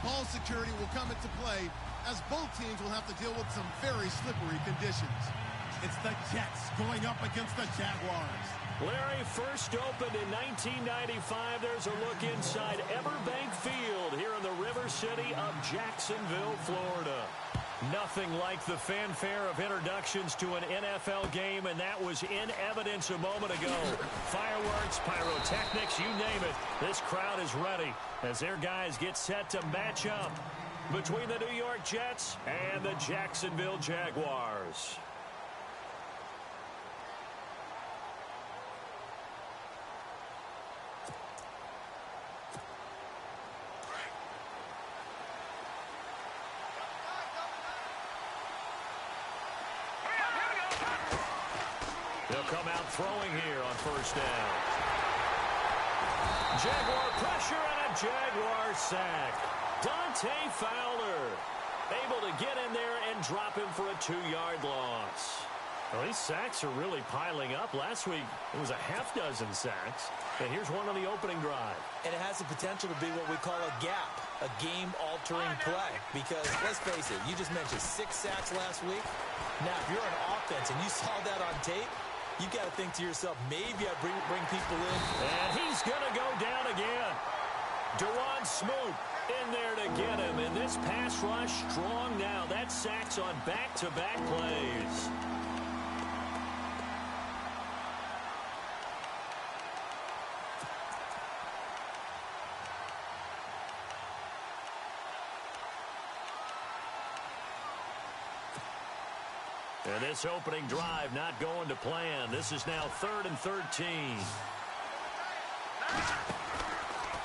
Ball security will come into play as both teams will have to deal with some very slippery conditions. It's the Jets going up against the Jaguars. Larry, first opened in 1995. There's a look inside Everbank Field here in the River City of Jacksonville, Florida. Nothing like the fanfare of introductions to an NFL game, and that was in evidence a moment ago. Fireworks, pyrotechnics, you name it. This crowd is ready as their guys get set to match up between the New York Jets and the Jacksonville Jaguars. They'll come out throwing here on first down. Jaguar pressure and a Jaguar sack. Dante Fowler able to get in there and drop him for a 2-yard loss. Well, these sacks are really piling up. Last week, it was a half-dozen sacks. And here's one on the opening drive. And it has the potential to be what we call a gap, a game-altering play. Because, let's face it, you just mentioned 6 sacks last week. Now, if you're an offense and you saw that on tape, you got to think to yourself, maybe I bring people in. And he's going to go down again. Dewan Smoot in there to get him. And this pass rush strong now. That sacks on back-to-back plays. And this opening drive not going to plan. This is now 3rd and 13.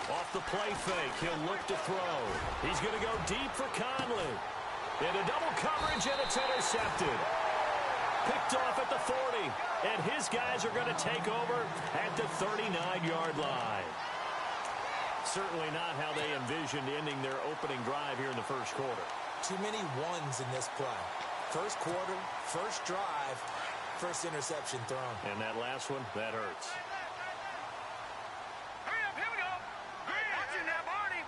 Off the play fake, he'll look to throw. He's going to go deep for Conley. Into double coverage, and it's intercepted. Picked off at the 40. And his guys are going to take over at the 39-yard line. Certainly not how they envisioned ending their opening drive here in the first quarter. Too many ones in this play. First quarter, first drive, first interception thrown. And that last one, that hurts. Hurry up, here we go. Watching now, Barney.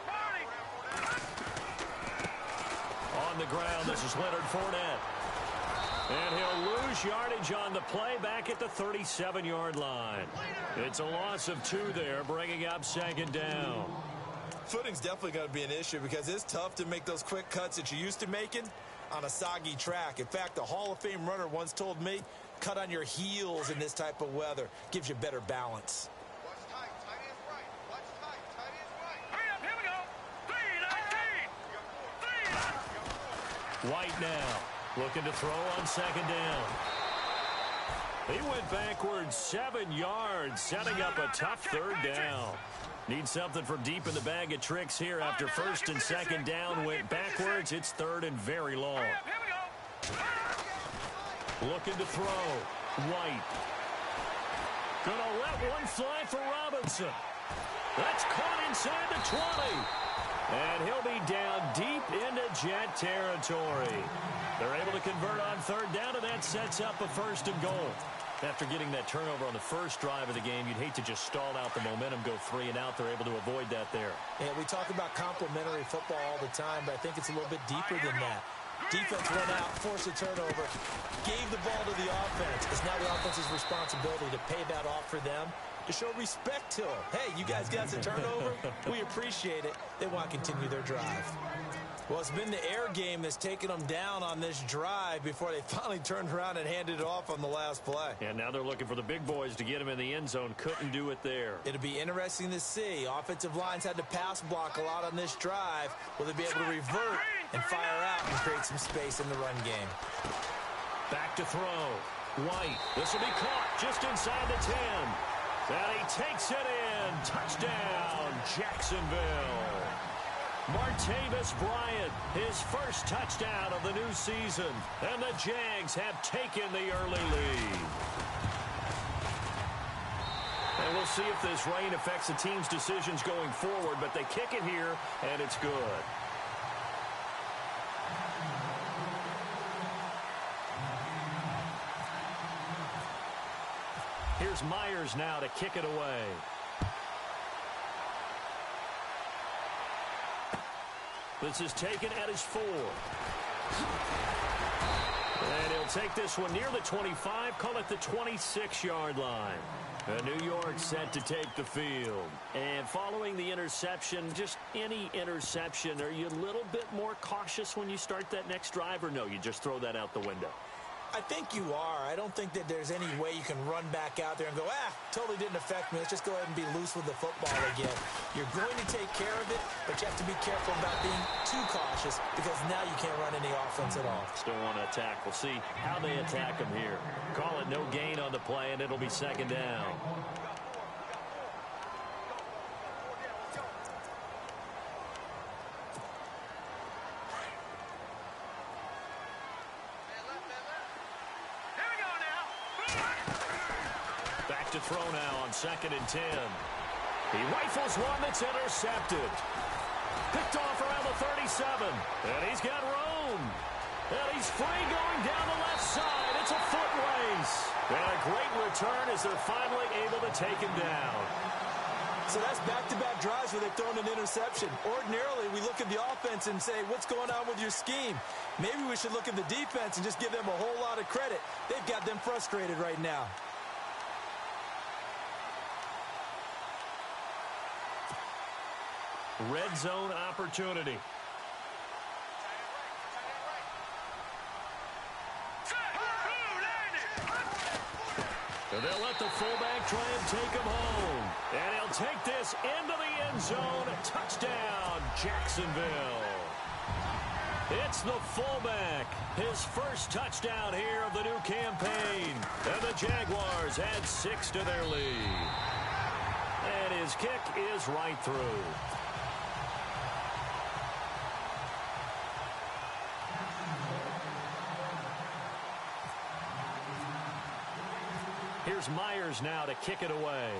On the ground, this is Leonard Fournette. And he'll lose yardage on the play back at the 37-yard line. It's a loss of 2 there, bringing up 2nd down. Footing's definitely going to be an issue because it's tough to make those quick cuts that you're used to making on a soggy track. In fact, a Hall of Fame runner once told me, cut on your heels in this type of weather. Gives you better balance. Watch tight, tight end's right. Watch tight, tight end's right. Hurry up, here we go. 3-19. White now, looking to throw on 2nd down. He went backwards 7 yards, setting up a tough 3rd down. Need something from deep in the bag of tricks here after 1st and 2nd down went backwards. It's 3rd and very long. Looking to throw. White. Gonna let one fly for Robinson. That's caught inside the 20. And he'll be down deep into Jet territory. They're able to convert on 3rd down, and that sets up a 1st and goal. After getting that turnover on the first drive of the game, you'd hate to just stall out the momentum, go 3 and out. They're able to avoid that there. Yeah, we talk about complementary football all the time, but I think it's a little bit deeper than that. Defense went out, forced a turnover, gave the ball to the offense. It's now the offense's responsibility to pay that off for them, to show respect to them. Hey, you guys got some turnover? We appreciate it. They want to continue their drive. Well, it's been the air game that's taken them down on this drive before they finally turned around and handed it off on the last play. And now they're looking for the big boys to get him in the end zone. Couldn't do it there. It'll be interesting to see. Offensive lines had to pass block a lot on this drive. Will they be able to revert and fire out and create some space in the run game? Back to throw. White. This will be caught just inside the 10. And he takes it in. Touchdown, Jacksonville. Martavis Bryant, his first touchdown of the new season. And the Jags have taken the early lead. And we'll see if this rain affects the team's decisions going forward, but they kick it here, and it's good. Here's Myers now to kick it away. This is taken at his 4. And he'll take this one near the 25, call it the 26-yard line. New York set to take the field. And following the interception, just any interception, are you a little bit more cautious when you start that next drive, or no, you just throw that out the window? I think you are. I don't think that there's any way you can run back out there and go, totally didn't affect me. Let's just go ahead and be loose with the football again. You're going to take care of it, but you have to be careful about being too cautious because now you can't run any offense at all. Still want to attack. We'll see how they attack him here. Call it no gain on the play, and it'll be second down. To throw now on 2nd and 10. He rifles one that's intercepted. Picked off around the 37. And he's got room. And he's free going down the left side. It's a foot race. And a great return as they're finally able to take him down. So that's back-to-back drives where they've thrown an interception. Ordinarily, we look at the offense and say, what's going on with your scheme? Maybe we should look at the defense and just give them a whole lot of credit. They've got them frustrated right now. Red zone opportunity. And they'll let the fullback try and take him home. And he'll take this into the end zone. Touchdown, Jacksonville. It's the fullback. His first touchdown here of the new campaign. And the Jaguars add 6 to their lead. And his kick is right through. Here's Myers now to kick it away.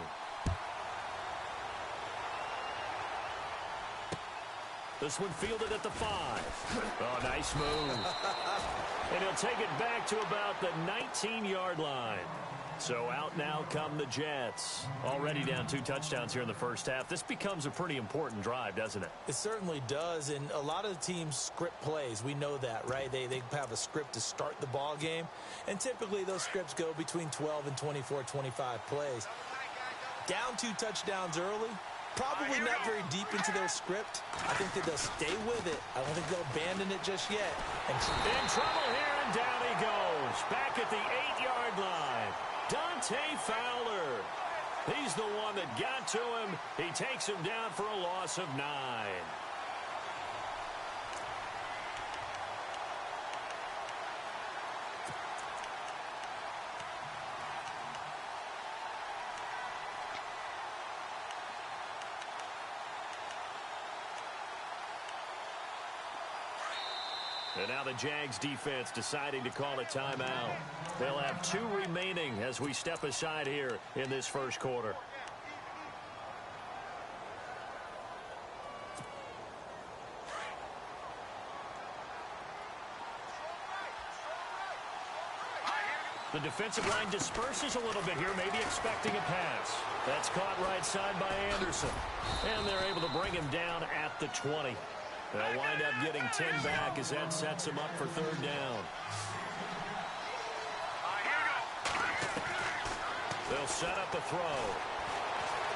This one fielded at the 5. Oh, nice move. And he'll take it back to about the 19-yard line. So out now come the Jets. Already down 2 touchdowns here in the first half. This becomes a pretty important drive, doesn't it? It certainly does, and a lot of the teams script plays. We know that, right? They have a script to start the ball game, and typically those scripts go between 12 and 24, 25 plays. Down 2 touchdowns early, probably not very deep into their script. I think that they'll stay with it. I don't think they'll abandon it just yet. And in trouble here, and down he goes. Back at the 8-yard line. Dante Fowler. He's the one that got to him. He takes him down for a loss of 9. And now the Jags defense deciding to call a timeout. They'll have 2 remaining as we step aside here in this first quarter. The defensive line disperses a little bit here, maybe expecting a pass. That's caught right side by Anderson. And they're able to bring him down at the 20. They'll wind up getting 10 back as that sets him up for 3rd down. They'll set up a throw.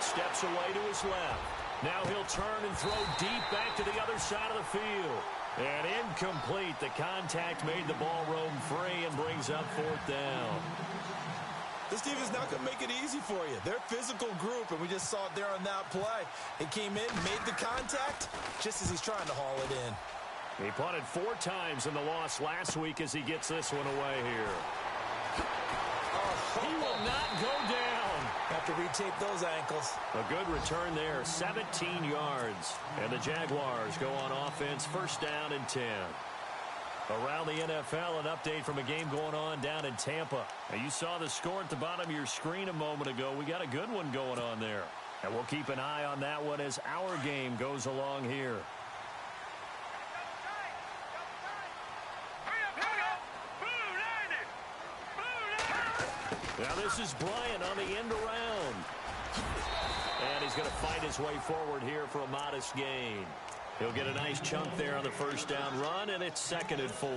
Steps away to his left. Now he'll turn and throw deep back to the other side of the field. And incomplete. The contact made the ball roam free and brings up 4th down. This team is not going to make it easy for you. They're a physical group, and we just saw it there on that play. He came in, made the contact, just as he's trying to haul it in. He punted 4 times in the loss last week as he gets this one away here. He will not go down. Have to retape those ankles. A good return there, 17 yards. And the Jaguars go on offense, 1st down and 10. Around the NFL, an update from a game going on down in Tampa. Now, you saw the score at the bottom of your screen a moment ago. We got a good one going on there. And we'll keep an eye on that one as our game goes along here. Now this is Bryant on the end around. And he's going to fight his way forward here for a modest gain. He'll get a nice chunk there on the first down run, and it's 2nd and 4.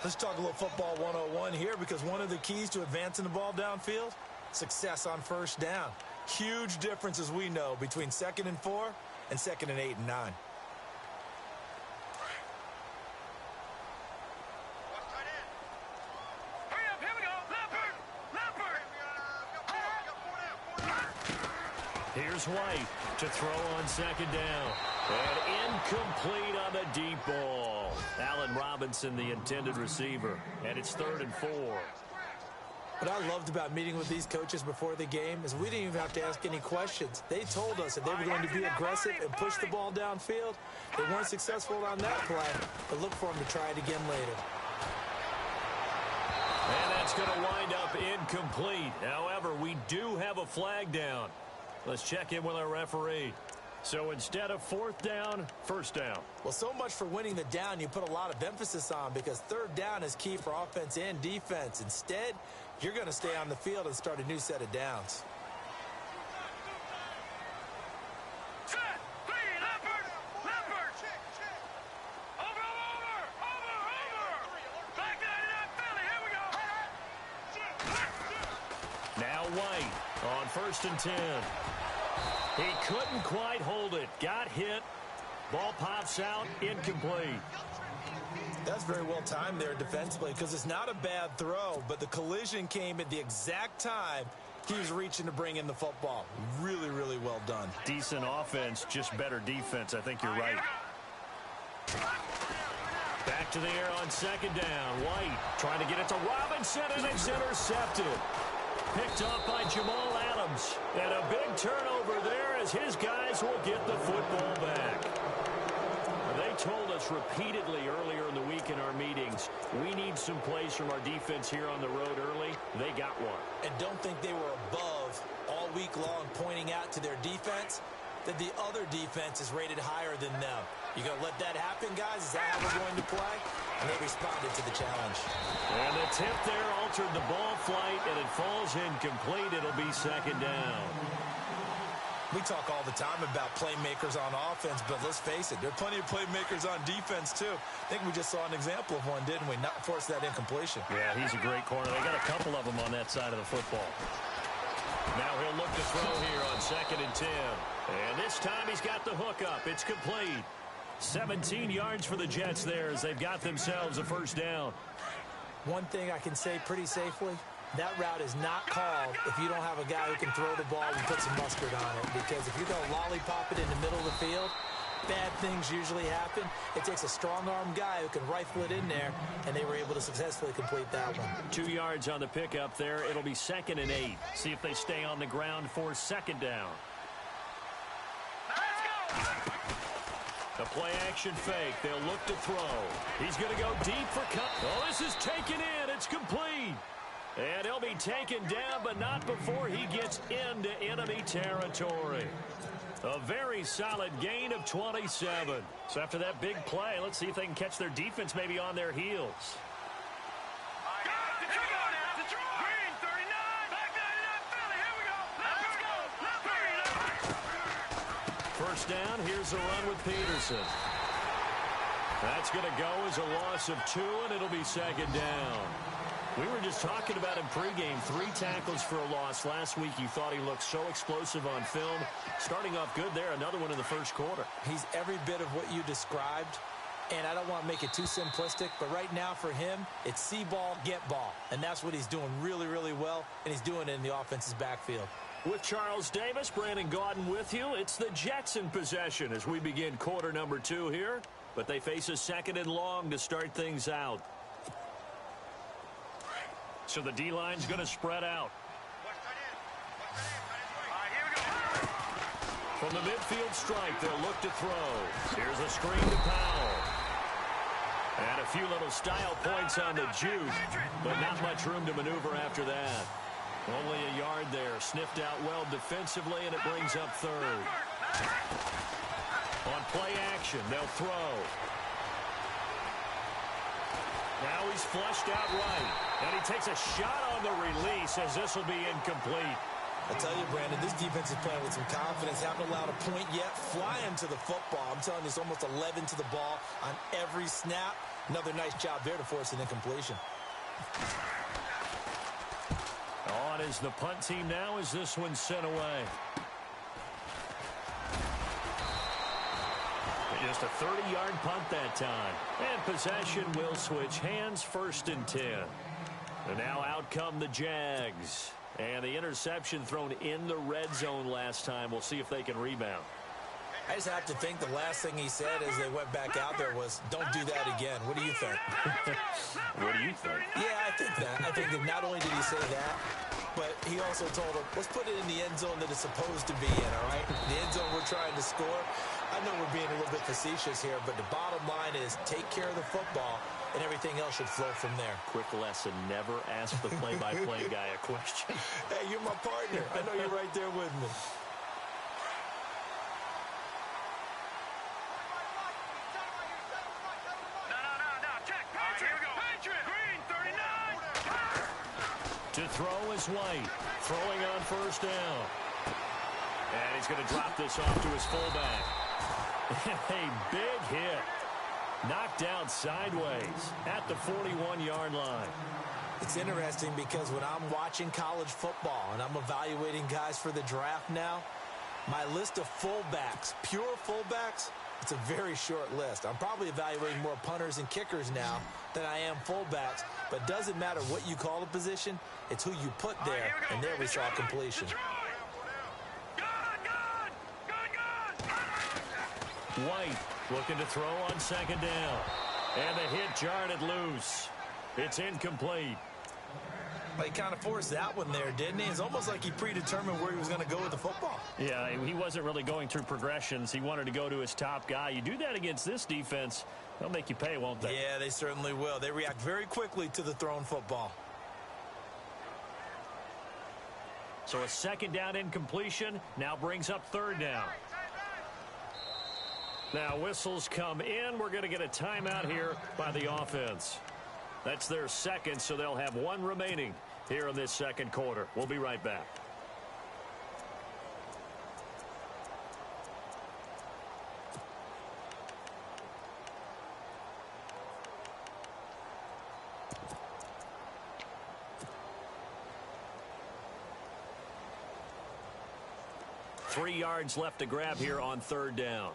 Let's talk a little football 101 here, because one of the keys to advancing the ball downfield, success on first down. Huge difference, as we know, between 2nd and 4 and 2nd and 8 and 9. Here's White to throw on 2nd down. And incomplete on the deep ball. Allen Robinson, the intended receiver. And it's 3rd and 4. What I loved about meeting with these coaches before the game is we didn't even have to ask any questions. They told us that they were going to be aggressive and push the ball downfield. They weren't successful on that play, but look for them to try it again later. And that's going to wind up incomplete. However, we do have a flag down. Let's check in with our referee. So instead of 4th down, 1st down. Well, so much for winning the down you put a lot of emphasis on, because 3rd down is key for offense and defense. Instead, you're going to stay on the field and start a new set of downs. Now White on 1st and 10. He couldn't quite hold it. Got hit. Ball pops out. Incomplete. That's very well timed there defensively, because it's not a bad throw, but the collision came at the exact time he was reaching to bring in the football. Really, really well done. Decent offense, just better defense. I think you're right. Back to the air on 2nd down. White trying to get it to Robinson, and it's intercepted. Picked up by Jamal Adams. And a big turnover there as his guys will get the football back. They told us repeatedly earlier in the week in our meetings, we need some plays from our defense here on the road early. They got one. And don't think they were above all week long, pointing out to their defense that the other defense is rated higher than them. You going to let that happen, guys? Is that how we're going to play? And they responded to the challenge. And the tip there altered the ball flight, and it falls incomplete. It'll be 2nd down. We talk all the time about playmakers on offense, but let's face it, there are plenty of playmakers on defense, too. I think we just saw an example of one, didn't we? Not force that incompletion. Yeah, he's a great corner. They got a couple of them on that side of the football. Now he'll look to throw here on 2nd and 10. And this time he's got the hook up. It's complete. 17 yards for the Jets there as they've got themselves a 1st down. One thing I can say pretty safely, that route is not called if you don't have a guy who can throw the ball and put some mustard on it. Because if you're going to lollipop it in the middle of the field, bad things usually happen. It takes a strong-arm guy who can rifle it in there, and they were able to successfully complete that one. 2 yards on the pickup there. It'll be 2nd and 8. See if they stay on the ground for 2nd down. The play-action fake. They'll look to throw. He's going to go deep for cut. Oh, this is taken in. It's complete. And he'll be taken down, but not before he gets into enemy territory. A very solid gain of 27. So after that big play, let's see if they can catch their defense maybe on their heels. First down, here's a run with Peterson. That's going to go as a loss of 2, and it'll be 2nd down. We were just talking about him pregame. 3 tackles for a loss. Last week you thought he looked so explosive on film. Starting off good there, another one in the 1st quarter. He's every bit of what you described, and I don't want to make it too simplistic, but right now for him, it's see ball, get ball. And that's what he's doing really, really well, and he's doing it in the offense's backfield. With Charles Davis, Brandon Gaudin with you. It's the Jets in possession as we begin quarter number 2 here. But they face a 2nd and long to start things out. So the D-line's going to spread out. From the midfield strike, they'll look to throw. Here's a screen to Powell. And a few little style points on the juke, but not much room to maneuver after that. Only a yard there. Sniffed out well defensively, and it brings up 3rd. On play action, they'll throw. Now he's flushed out right. And he takes a shot on the release as this will be incomplete. I tell you, Brandon, this defense is playing with some confidence. Haven't allowed a point yet. Flying to the football. I'm telling you, it's almost 11 to the ball on every snap. Another nice job there to force an incompletion. On is the punt team now as this one's sent away. Just a 30-yard punt that time. And possession will switch hands, 1st and 10. And now out come the Jags. And the interception thrown in the red zone last time. We'll see if they can rebound. I just have to think the last thing he said as they went back out there was, don't do that again. What do you think? What do you think? Yeah, I think that. I think that not only did he say that, but he also told him, let's put it in the end zone that it's supposed to be in, all right? The end zone we're trying to score. I know we're being a little bit facetious here, but the bottom line is take care of the football, and everything else should flow from there. Quick lesson, never ask the play-by-play guy a question. Hey, you're my partner. I know you're right there with me. To throw is White. Throwing on 1st down. And he's going to drop this off to his fullback. A big hit. Knocked down sideways at the 41-yard line. It's interesting because when I'm watching college football and I'm evaluating guys for the draft now, my list of fullbacks, pure fullbacks, it's a very short list. I'm probably evaluating more punters and kickers now than I am fullbacks, but it doesn't matter what you call a position, it's who you put there, and there we saw completion. White looking to throw on 2nd down. And the hit jarred it loose. It's incomplete. Well, he kind of forced that one there, didn't he? It's almost like he predetermined where he was going to go with the football. Yeah, he wasn't really going through progressions. He wanted to go to his top guy. You do that against this defense, they'll make you pay, won't they? Yeah, they certainly will. They react very quickly to the thrown football. So a 2nd down incompletion now brings up 3rd down. Now whistles come in. We're going to get a timeout here by the offense. That's their 2nd, so they'll have 1 remaining here in this 2nd quarter. We'll be right back. Three yards left to grab here on 3rd down.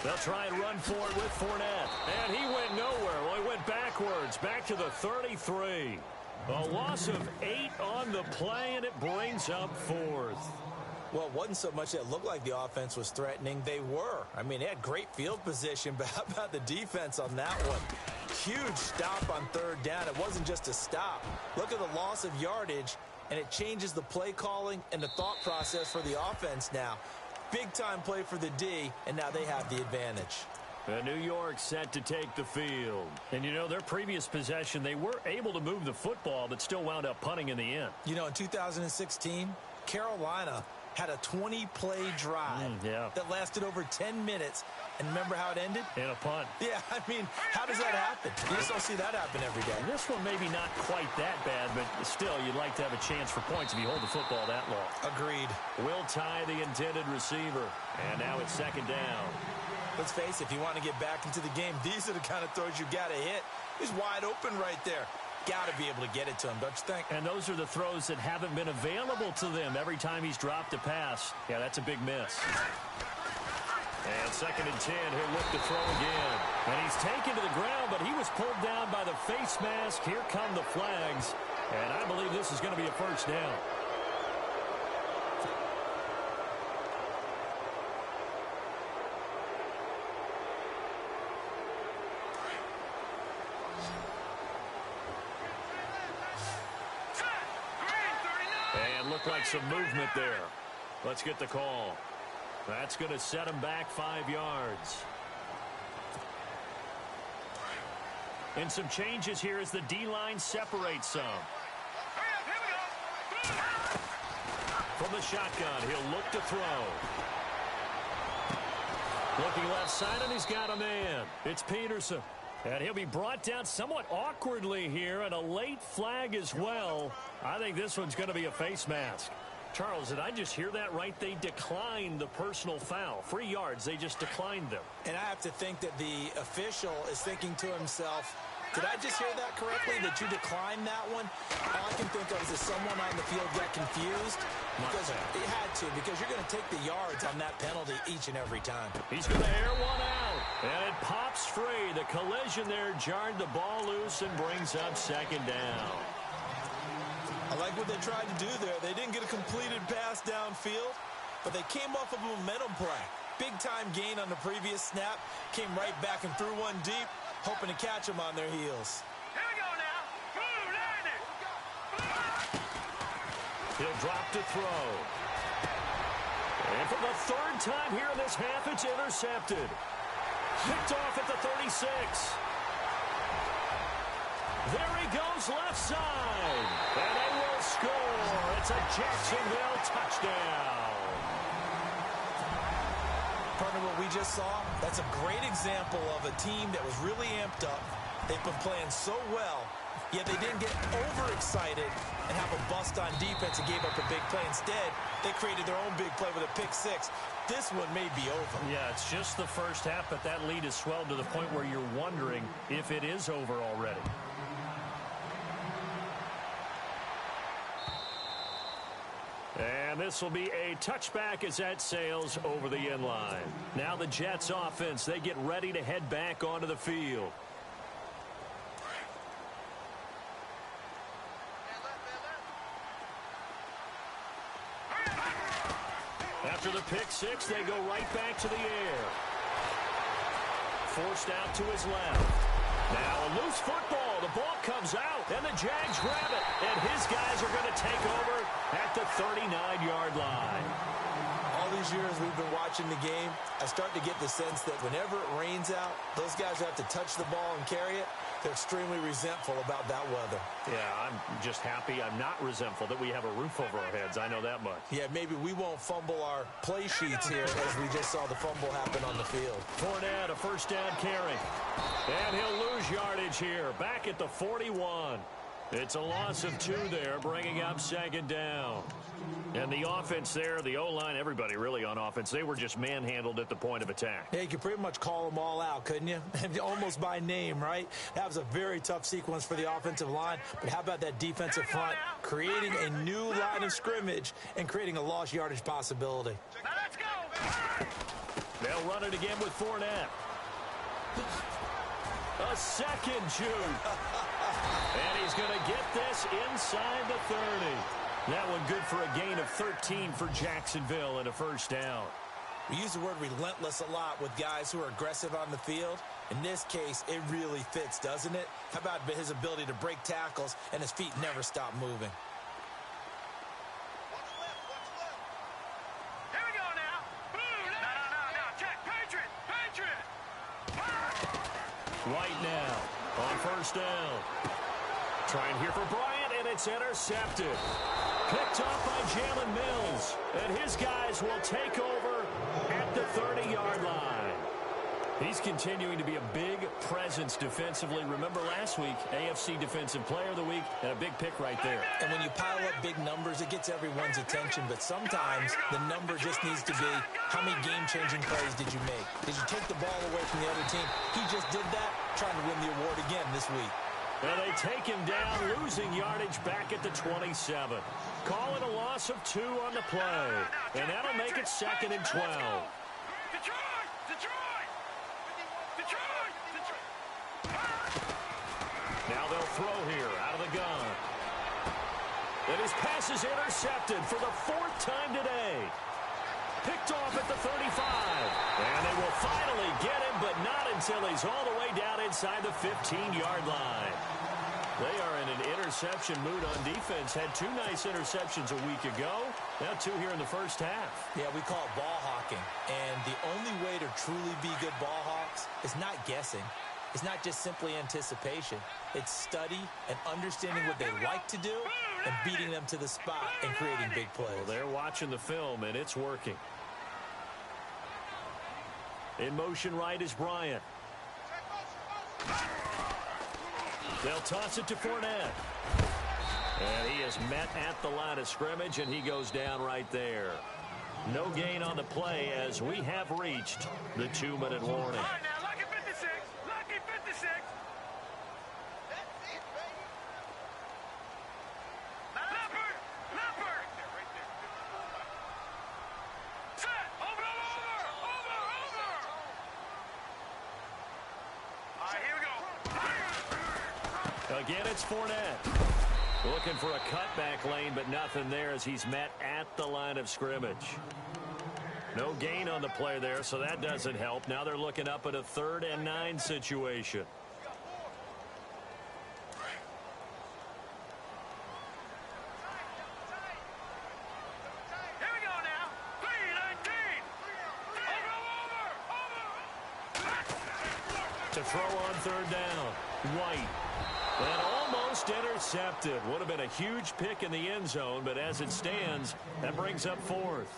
They'll try and run for it with Fournette. And he went nowhere. Well, he went backwards, back to the 33. A loss of 8 on the play, and it brings up 4th. Well, it wasn't so much that it looked like the offense was threatening. They were. I mean, they had great field position, but how about the defense on that one? Huge stop on 3rd down. It wasn't just a stop. Look at the loss of yardage, and it changes the play calling and the thought process for the offense now. Big-time play for the D, and now they have the advantage. New York set to take the field. And, you know, their previous possession, they were able to move the football, but still wound up punting in the end. You know, in 2016, Carolina had a 20-play drive that lasted over 10 minutes. And remember how it ended? In a punt. Yeah, I mean, how does that happen? You just don't see that happen every day. And this one maybe not quite that bad, but still, you'd like to have a chance for points if you hold the football that long. Agreed. Will tie the intended receiver. And now it's 2nd down. Let's face it, if you want to get back into the game, these are the kind of throws you got to hit. He's wide open right there. Got to be able to get it to him, don't you think? And those are the throws that haven't been available to them every time he's dropped a pass. Yeah, that's a big miss. And 2nd and 10, he'll look to throw again. And he's taken to the ground, but he was pulled down by the face mask. Here come the flags. And I believe this is going to be a 1st down. And looked like some movement there. Let's get the call. That's going to set him back 5 yards. And some changes here as the D-line separates some. From the shotgun, he'll look to throw. Looking left side, and he's got a man. It's Peterson. And he'll be brought down somewhat awkwardly here, and a late flag as well. I think this one's going to be a face mask. Charles, did I just hear that right? They declined the personal foul. 3 yards, they just declined them. And I have to think that the official is thinking to himself, did I just hear that correctly, that you declined that one? All I can think of is that someone on the field got confused. Because he had to, because you're going to take the yards on that penalty each and every time. He's going to air one out, and it pops free. The collision there jarred the ball loose and brings up second down. I like what they tried to do there. They didn't get a completed pass downfield, but they came off of a momentum play. Big-time gain on the previous snap, came right back and threw one deep, hoping to catch them on their heels. Here we go now. Move, line it. He'll drop to throw. And for the 3rd time here in this half, it's intercepted. Picked off at the 36. There he goes left side. And they will score. It's a Jacksonville touchdown. Partner, what we just saw, that's a great example of a team that was really amped up. They've been playing so well, yet they didn't get overexcited and have a bust on defense and gave up a big play. Instead, they created their own big play with a pick 6. This one may be over. Yeah, it's just the first half, but that lead has swelled to the point where you're wondering if it is over already. And this will be a touchback as that sails over the end line. Now the Jets offense, they get ready to head back onto the field. After the pick 6, they go right back to the air. Forced out to his left. Now a loose football. The ball comes out, and the Jags grab it. And his guys are going to take over at the 39-yard line. All these years we've been watching the game, I start to get the sense that whenever it rains out, those guys who have to touch the ball and carry it, they're extremely resentful about that weather. Yeah, I'm just happy. I'm not resentful that we have a roof over our heads. I know that much. Yeah, maybe we won't fumble our play sheets here as we just saw the fumble happen on the field. Fournette, a first down carry. And he'll lose yardage here. Back at the 41. It's a loss of 2 there, bringing up second down. And the offense there, the O-line, everybody really on offense, they were just manhandled at the point of attack. Yeah, you could pretty much call them all out, couldn't you? Almost by name, right? That was a very tough sequence for the offensive line. But how about that defensive front creating a new line of scrimmage and creating a lost yardage possibility? Now let's go. They'll run it again with Fournette. A second juke. And he's going to get this inside the 30. That one good for a gain of 13 for Jacksonville and a first down. We use the word relentless a lot with guys who are aggressive on the field. In this case, it really fits, doesn't it? How about his ability to break tackles and his feet never stop moving? Watch left, watch left. Here we go now. Boom. No. Check. Patriot. Right now on first down. Trying here for Bryant, and it's intercepted. Picked off by Jalen Mills. And his guys will take over at the 30-yard line. He's continuing to be a big presence defensively. Remember last week, AFC Defensive Player of the Week, and a big pick right there. And when you pile up big numbers, it gets everyone's attention. But sometimes the number just needs to be, how many game-changing plays did you make? Did you take the ball away from the other team? He just did that, trying to win the award again this week. And they take him down, losing yardage back at the 27. Call it a loss of 2 on the play. And that'll make it 2nd and 12. Now they'll throw here out of the gun. And his pass is intercepted for the 4th time today. Picked off at the 35. And they will finally get him, but not until he's all the way down inside the 15-yard line. They are in an interception mood on defense. Had 2 nice interceptions a week ago. Now 2 here in the first half. Yeah, we call it ball hawking. And the only way to truly be good ball hawks is not guessing. It's not just simply anticipation. It's study and understanding what they like to do and beating them to the spot and creating big plays. Well, they're watching the film, and it's working. In motion right is Bryant. They'll toss it to Fournette. And he is met at the line of scrimmage, and he goes down right there. No gain on the play as we have reached the 2-minute warning. All right, now, lucky 56. Lucky 56. Leopard. Leopard. Set. Over. All right, here we go. Again, it's Fournette. Looking for a cutback lane, but nothing there as he's met at the line of scrimmage. No gain on the play there, so that doesn't help. Now they're looking up at a 3rd and 9 situation. Here we go now. 3-19. To throw on 3rd down. White. And almost intercepted. Would have been a huge pick in the end zone, but as it stands, that brings up 4th.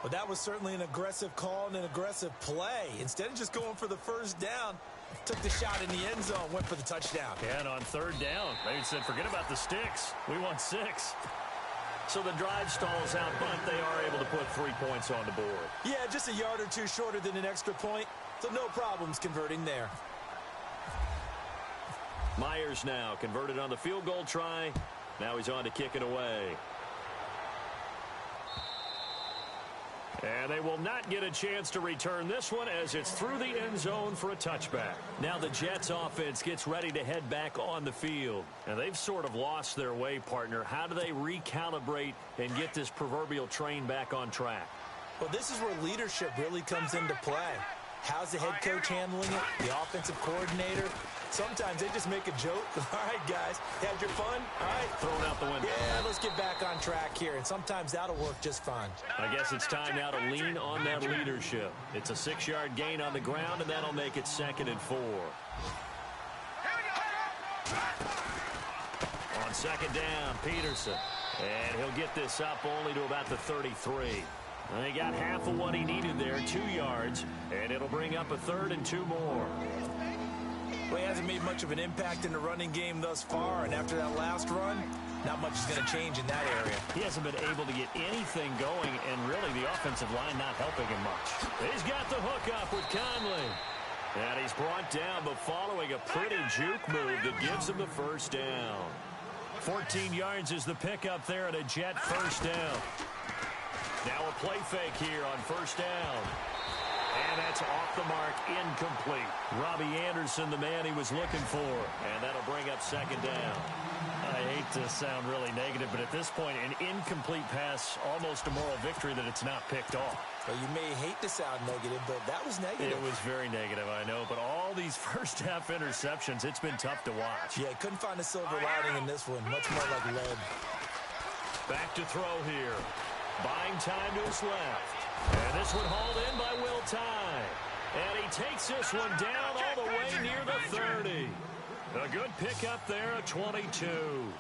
Well, that was certainly an aggressive call and an aggressive play. Instead of just going for the 1st down, took the shot in the end zone, went for the touchdown. And on 3rd down, they said, forget about the sticks. We want 6. So the drive stalls out, but they are able to put 3 points on the board. Yeah, just a yard or two shorter than an extra point, so no problems converting there. Myers now converted on the field goal try. Now he's on to kick it away. And they will not get a chance to return this one as it's through the end zone for a touchback. Now the Jets offense gets ready to head back on the field. And they've sort of lost their way, partner. How do they recalibrate and get this proverbial train back on track? Well, this is where leadership really comes into play. How's the head coach handling it? The offensive coordinator? Sometimes they just make a joke. All right, guys, had your fun? All right. Throw it out the window. Yeah, let's get back on track here, and sometimes that'll work just fine. I guess it's time now to lean on that leadership. It's a 6-yard gain on the ground, and that'll make it 2nd and 4. On 2nd down, Peterson. And he'll get this up only to about the 33. And he got half of what he needed there, 2 yards, and it'll bring up a 3rd and 2 more. Well, he hasn't made much of an impact in the running game thus far, and after that last run, not much is going to change in that area. He hasn't been able to get anything going, and really the offensive line not helping him much. He's got the hook up with Conley. And he's brought down, but following a pretty juke move that gives him the 1st down. 14 yards is the pickup there at a Jet 1st down. Now a play fake here on 1st down. And that's off the mark, incomplete. Robbie Anderson, the man he was looking for. And that'll bring up 2nd down. I hate to sound really negative, but at this point, an incomplete pass, almost a moral victory that it's not picked off. Well, you may hate to sound negative, but that was negative. It was very negative, I know. But all these first-half interceptions, it's been tough to watch. Yeah, couldn't find a silver lining in this one. Much more like lead. Back to throw here. Buying time to his left. And this one hauled in by Will Tye. And he takes this one down all the way near the 30. A good pickup there at 22.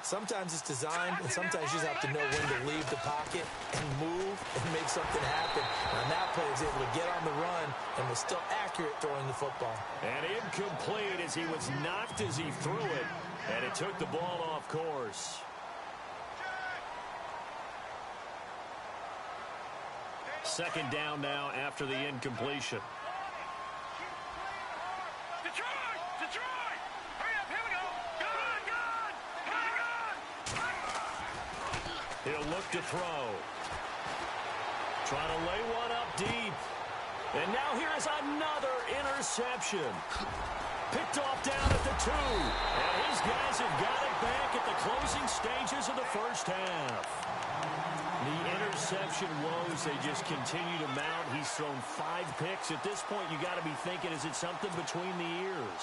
Sometimes it's designed, and sometimes you just have to know when to leave the pocket and move and make something happen. And that player was able to get on the run and was still accurate throwing the football. And incomplete as he was knocked as he threw it. And it took the ball off course. Second down now after the incompletion. Detroit! Hurry up, here we go! Gun! He'll look to throw. Trying to lay one up deep. And now here is another interception. Picked off down at the 2. And his guys have got it back at the closing stages of the first half. The interception woes, they just continue to mount. He's thrown 5 picks. At this point, you got to be thinking, is it something between the ears?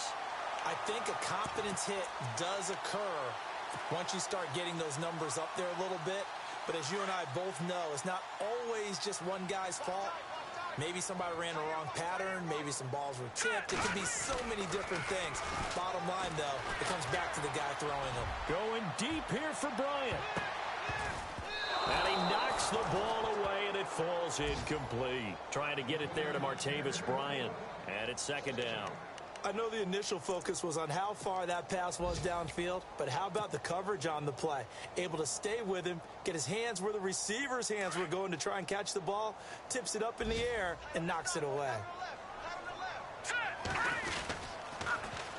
I think a confidence hit does occur once you start getting those numbers up there a little bit. But as you and I both know, it's not always just one guy's fault. Maybe somebody ran the wrong pattern. Maybe some balls were tipped. It could be so many different things. Bottom line, though, it comes back to the guy throwing them. Going deep here for Bryant. And he knocks the ball away, and it falls incomplete. Trying to get it there to Martavis Bryant. And it's second down. I know the initial focus was on how far that pass was downfield, but how about the coverage on the play? Able to stay with him, get his hands where the receiver's hands were going to try and catch the ball, tips it up in the air, and knocks it away.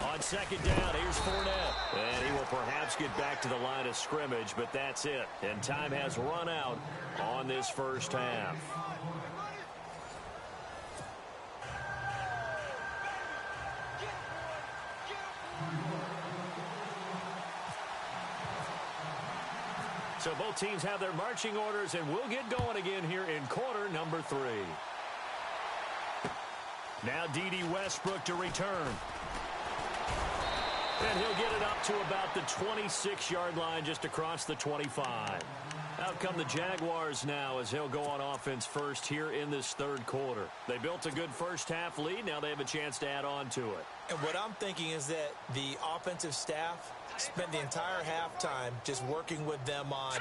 On second down, here's Fournette. And he will perhaps get back to the line of scrimmage, but that's it. And time has run out on this first half. So both teams have their marching orders, and we'll get going again here in quarter number 3. Now D.D. Westbrook to return. And he'll get it up to about the 26-yard line, just across the 25. Out come the Jaguars now as he'll go on offense first here in this third quarter. They built a good first-half lead. Now they have a chance to add on to it. And what I'm thinking is that the offensive staff spent the entire halftime just working with them on,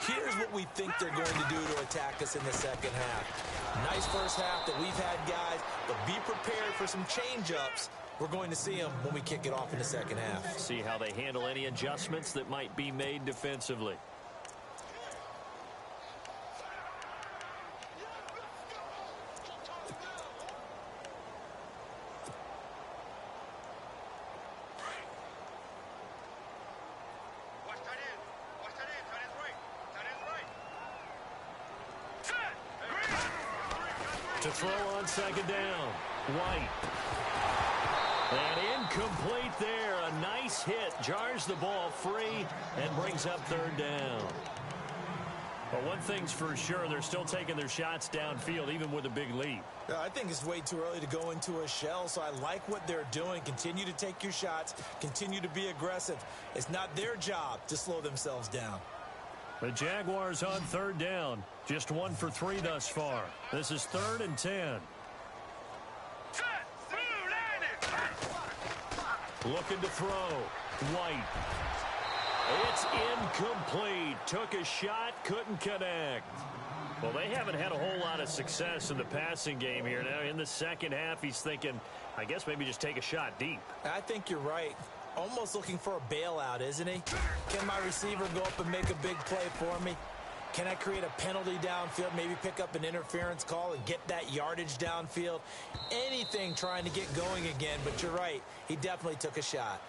here's what we think they're going to do to attack us in the second half. Nice first half that we've had, guys, but be prepared for some change-ups. We're going to see them when we kick it off in the second half. See how they handle any adjustments that might be made defensively. To throw on second down, White. And incomplete there. A nice hit. Jars the ball free and brings up third down. But one thing's for sure, they're still taking their shots downfield, even with a big lead. I think it's way too early to go into a shell, so I like what they're doing. Continue to take your shots. Continue to be aggressive. It's not their job to slow themselves down. The Jaguars on third down. Just 1 for 3 thus far. This is 3rd and 10. Looking to throw. White. It's incomplete. Took a shot, couldn't connect. Well, they haven't had a whole lot of success in the passing game here. Now, in the second half, he's thinking, I guess maybe just take a shot deep. I think you're right. Almost looking for a bailout, isn't he? Can my receiver go up and make a big play for me? Can I create a penalty downfield, maybe pick up an interference call and get that yardage downfield? Anything trying to get going again, but you're right. He definitely took a shot.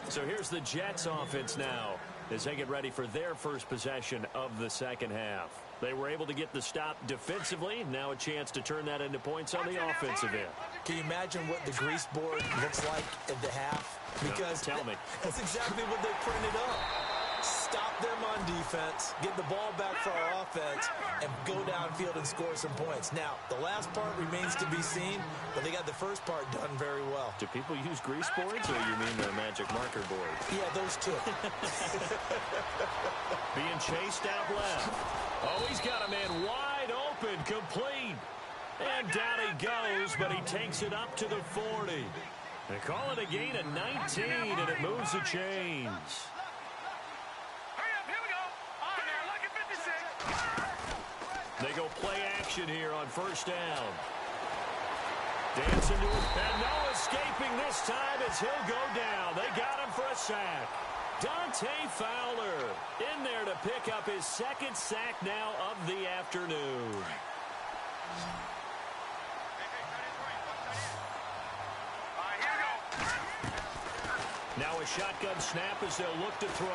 So here's the Jets offense now as they get ready for their first possession of the second half. They were able to get the stop defensively. Now a chance to turn that into points on the offensive end. Can you imagine what the grease board looks like at the half? Because tell me. That's exactly what they printed up. Stop them on defense, get the ball back for our offense, and go downfield and score some points. Now, the last part remains to be seen, but they got the first part done very well. Do people use grease boards, or you mean the magic marker board? Yeah, those two. Being chased out left. Oh, he's got a man wide open, complete. And down he goes, but he takes it up to the 40. They call it a gain of 19, and it moves the chains. They go play action here on first down. Dancing to him, and no escaping this time as he'll go down. They got him for a sack. Dante Fowler in there to pick up his second sack now of the afternoon. Now a shotgun snap as they'll look to throw.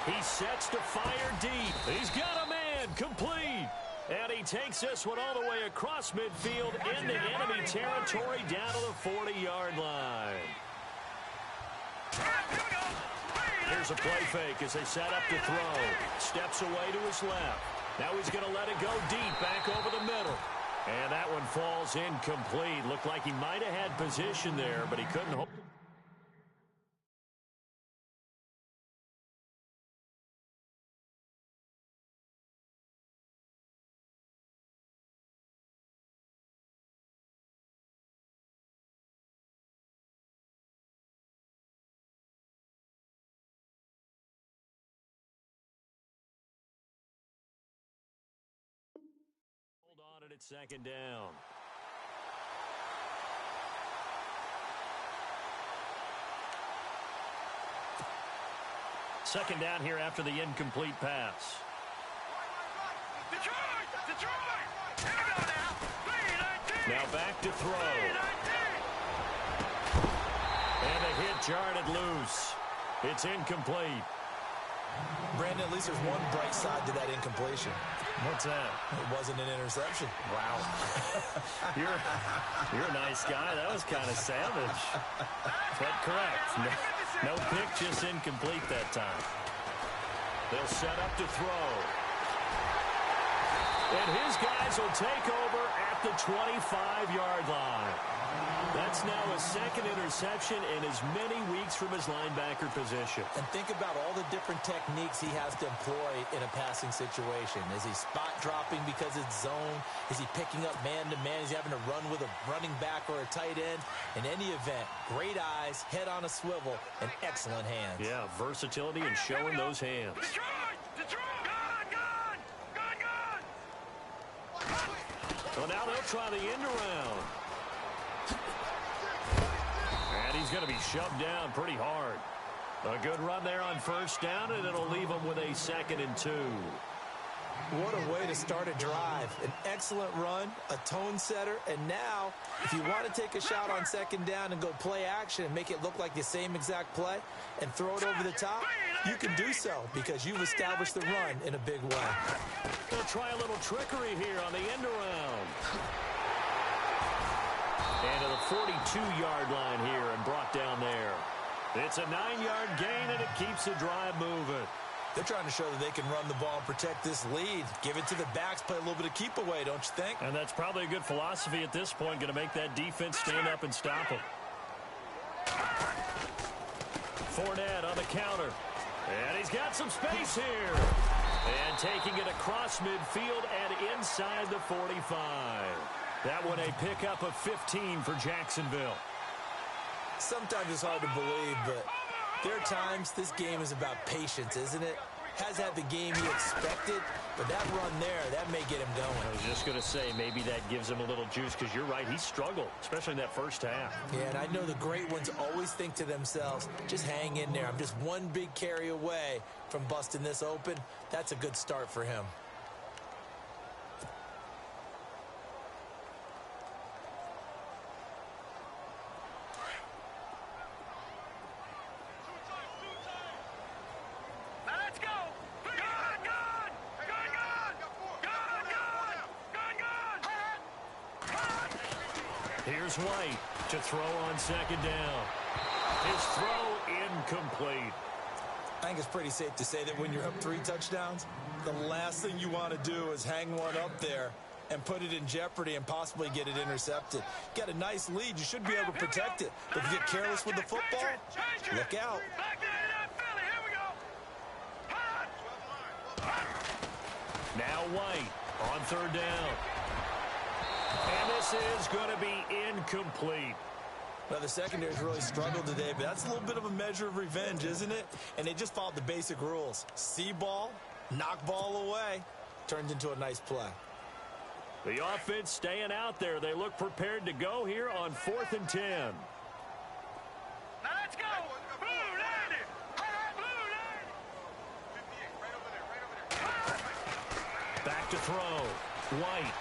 He sets to fire deep. He's got a man, complete. And he takes this one all the way across midfield into enemy territory down to the 40-yard line. Here's a play fake as they set up to throw. Steps away to his left. Now he's going to let it go deep back over the middle. And that one falls incomplete. Looked like he might have had position there, but he couldn't hold. On it at second down. Second down here after the incomplete pass. Detroit! Detroit! Here we go now. B-19. Now back to throw. And a hit jarred loose. It's incomplete. Brandon, at least there's one bright side to that incompletion. What's that? It wasn't an interception. Wow. you're a nice guy. That was kind of savage. But correct. No pick, just incomplete that time. They'll set up to throw. And his guys will take over at the 25-yard line. That's now his second interception in as many weeks from his linebacker position. And think about all the different techniques he has to employ in a passing situation. Is he spot dropping because it's zone? Is he picking up man-to-man? Is he having to run with a running back or a tight end? In any event, great eyes, head on a swivel, and excellent hands. Yeah, versatility and showing those hands. Detroit! Detroit! Gun! Gun! Gun! Well, now they'll try the end around. And he's going to be shoved down pretty hard. A good run there on first down, and it'll leave him with a 2nd and 2. What a way to start a drive. An excellent run, a tone setter, and now, if you want to take a shot on second down and go play action and make it look like the same exact play and throw it over the top, you can do so because you've established the run in a big way. They'll try a little trickery here on the end around. And to the 42-yard line here and brought down there. It's a 9-yard gain, and it keeps the drive moving. They're trying to show that they can run the ball and protect this lead. Give it to the backs, play a little bit of keep away, don't you think? And that's probably a good philosophy at this point, going to make that defense stand up and stop him. Fournette on the counter. And he's got some space here. And taking it across midfield and inside the 45. That one a pickup of 15 for Jacksonville. Sometimes it's hard to believe, but there are times this game is about patience, isn't it? Has had the game he expected, but that run there, that may get him going. I was just going to say, maybe that gives him a little juice, because you're right, he struggled, especially in that first half. Yeah, and I know the great ones always think to themselves, just hang in there. I'm just one big carry away from busting this open. That's a good start for him. Here's White to throw on second down. His throw incomplete. I think it's pretty safe to say that when you're up 3 touchdowns, the last thing you want to do is hang one up there and put it in jeopardy and possibly get it intercepted. Got a nice lead. You should be able to protect it. But if you get careless with the football, look out. Now White on third down. And this is going to be incomplete. Well, the secondary's really struggled today, but that's a little bit of a measure of revenge, isn't it? And they just followed the basic rules. See ball, knock ball away. Turned into a nice play. The offense staying out there. They look prepared to go here on 4th and 10. Now let's go. Blue landed. Blue landed. 58, right over there. Back to throw. White.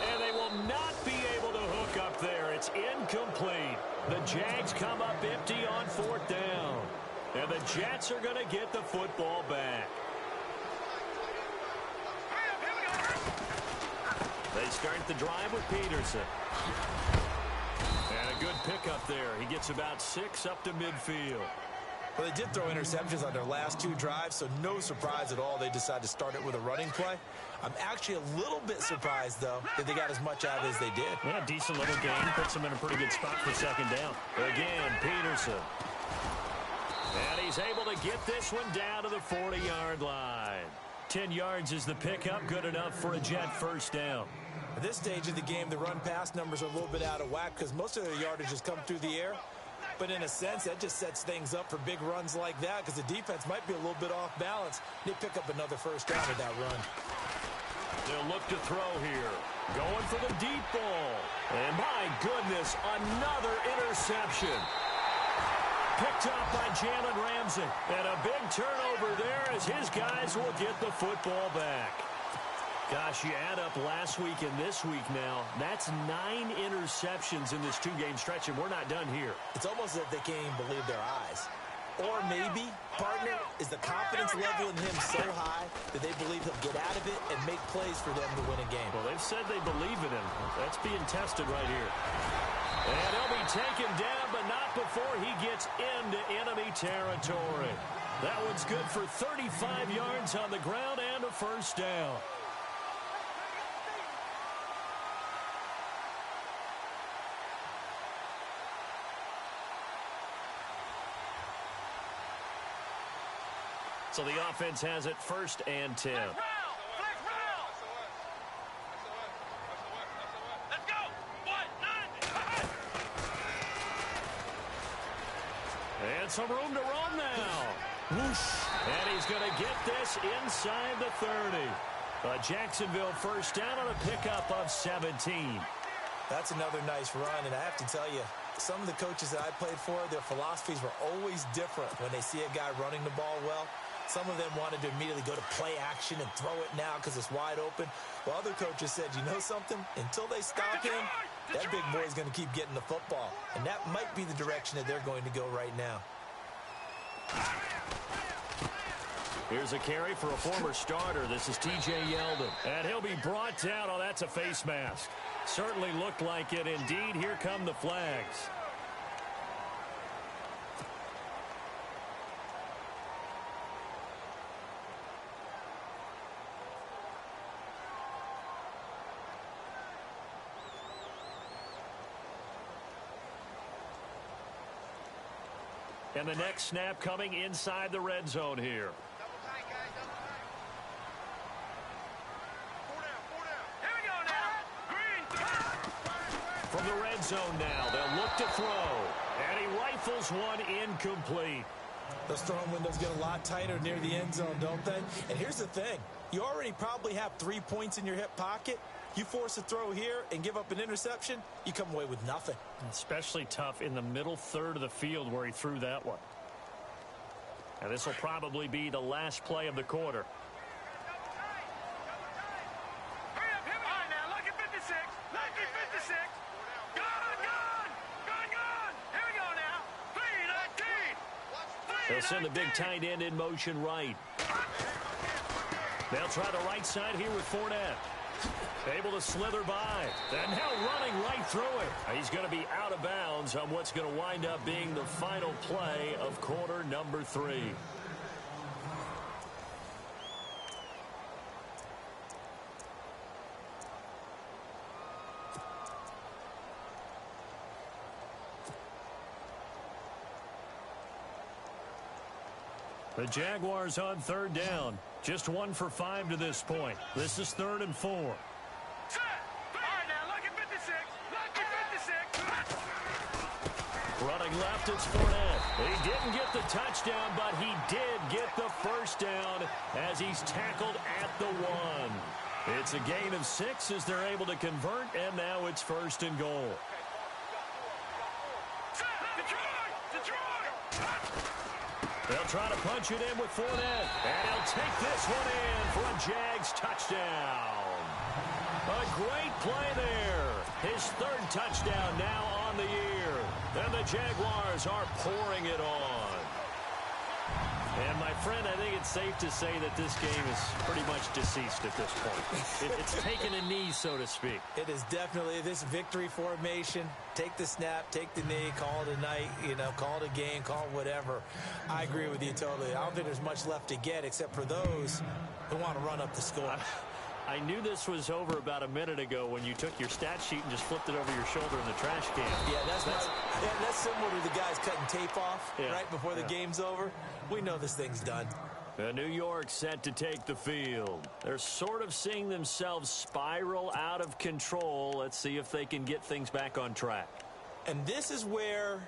And they will not be able to hook up there. It's incomplete. The Jags come up empty on 4th down. And the Jets are going to get the football back. They start the drive with Peterson. And a good pickup there. He gets about 6 up to midfield. Well, they did throw interceptions on their last 2 drives, so no surprise at all they decided to start it with a running play. I'm actually a little bit surprised, though, that they got as much out of it as they did. Yeah, decent little gain. Puts them in a pretty good spot for second down. Again, Peterson. And he's able to get this one down to the 40-yard line. 10 yards is the pickup. Good enough for a Jet first down. At this stage of the game, the run-pass numbers are a little bit out of whack because most of their yardage has come through the air. But in a sense, that just sets things up for big runs like that because the defense might be a little bit off balance. They pick up another first down with that run. They'll look to throw here. Going for the deep ball. And my goodness, another interception. Picked up by Jalen Ramsey. And a big turnover there as his guys will get the football back. Gosh, you add up last week and this week now, that's 9 interceptions in this 2-game stretch, and we're not done here. It's almost as if they can't even believe their eyes. Or maybe, partner, is the confidence level in him so high that they believe he'll get out of it and make plays for them to win a game. Well, they've said they believe in him. That's being tested right here. And he'll be taken down, but not before he gets into enemy territory. That one's good for 35 yards on the ground and a first down. So the offense has it 1st and 10. Let's go. And some room to run now. Whoosh. And he's going to get this inside the 30. But Jacksonville first down on a pickup of 17. That's another nice run, and I have to tell you, some of the coaches that I played for, their philosophies were always different when they see a guy running the ball well. Some of them wanted to immediately go to play action and throw it now because it's wide open. While other coaches said, you know something? Until they stop him, that big boy is going to keep getting the football. And that might be the direction that they're going to go right now. Here's a carry for a former starter. This is T.J. Yeldon. And he'll be brought down. Oh, that's a face mask. Certainly looked like it. Indeed, here come the flags. And the next snap coming inside the red zone here. From the red zone now, they'll look to throw. And he rifles one incomplete. Those throwing windows get a lot tighter near the end zone, don't they? And here's the thing. You already probably have 3 points in your hip pocket. You force a throw here and give up an interception, you come away with nothing. Especially tough in the middle third of the field where he threw that one. And this will probably be the last play of the quarter. They'll send the big tight end in motion right. They'll try the right side here with Fournette. Able to slither by. And now running right through it. He's going to be out of bounds on what's going to wind up being the final play of quarter number 3. The Jaguars on 3rd down. Just 1 for 5 to this point. This is 3rd and 4. Running left, it's Fournette. He didn't get the touchdown, but he did get the first down as he's tackled at the 1. It's a gain of 6 as they're able to convert, and now it's 1st and goal. They'll try to punch it in with Fournette. And he'll take this one in for a Jags touchdown. A great play there. His 3rd touchdown now on the year. And the Jaguars are pouring it on. And, my friend, I think it's safe to say that this game is pretty much deceased at this point. It's taken a knee, so to speak. It is definitely this victory formation. Take the snap, take the knee, call it a night, call it a game, call it whatever. I agree with you totally. I don't think there's much left to get except for those who want to run up the score. I knew this was over about a minute ago when you took your stat sheet and just flipped it over your shoulder in the trash can. Yeah, that's similar to the guys cutting tape off right before the game's over. We know this thing's done. New York set to take the field. They're sort of seeing themselves spiral out of control. Let's see if they can get things back on track. And this is where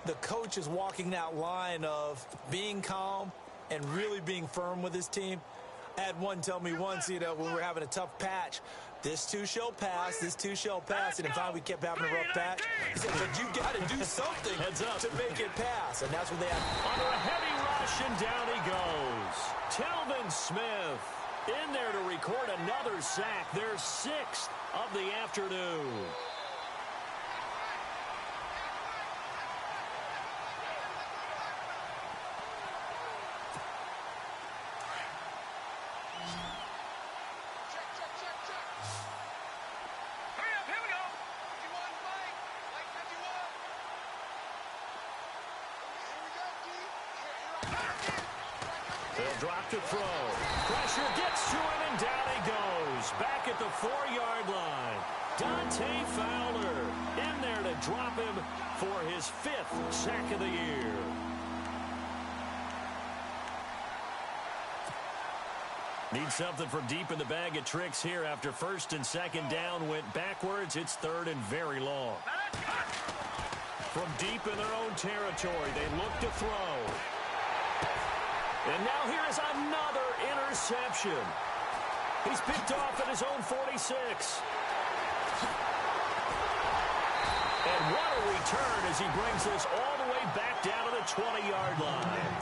the coach is walking that line of being calm and really being firm with his team. I had one tell me once, when we're having a tough patch, This too shall pass. This too shall pass. And in fact, we kept having a rough patch. He said, but you got to do something Heads up to make it pass. And that's what they have. Under a heavy rush, and down he goes. Telvin Smith in there to record another sack. Their 6th of the afternoon. They'll drop to throw. Pressure gets to him, and down he goes. Back at the 4-yard line. Dante Fowler in there to drop him for his 5th sack of the year. Need something from deep in the bag of tricks here after 1st and 2nd down went backwards. It's 3rd and very long. From deep in their own territory, they look to throw. And now here is another interception. He's picked off at his own 46. And what a return as he brings this all the way back down to the 20-yard line.